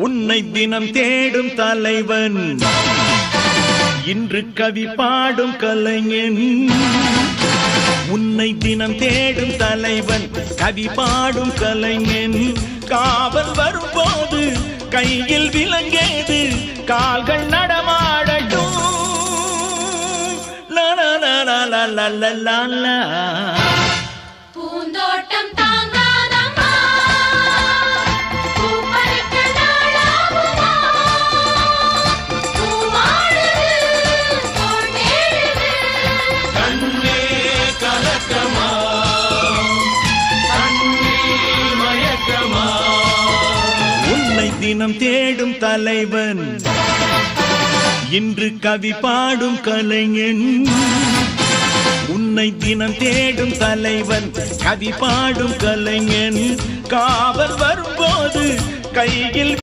உன்னை தினம் தேடும் தலைவன் இன்று கவி பாடும் கலைஞன். உன்னை தினம் தேடும் தலைவன் கவி பாடும் கலைஞன். காவல் வரும்போது கையில் விலங்கேது கால்கள் நடமாடட்டும். பூந்தோட்டம் தாங்காதம்மா பூப்பறிக்க நாளாகுமா பூவாடுது தோட்டேடுது கண்ணே கலக்கமா கண்ணீர் மயக்கமா. உன்னை தினம் தேடும் தலைவன் இன்று கவி பாடும் கலைஞன். உன்னை தினம் தேடும் தலைவன் கவி பாடும் கலைஞன். காவல் வரும்போது கையில்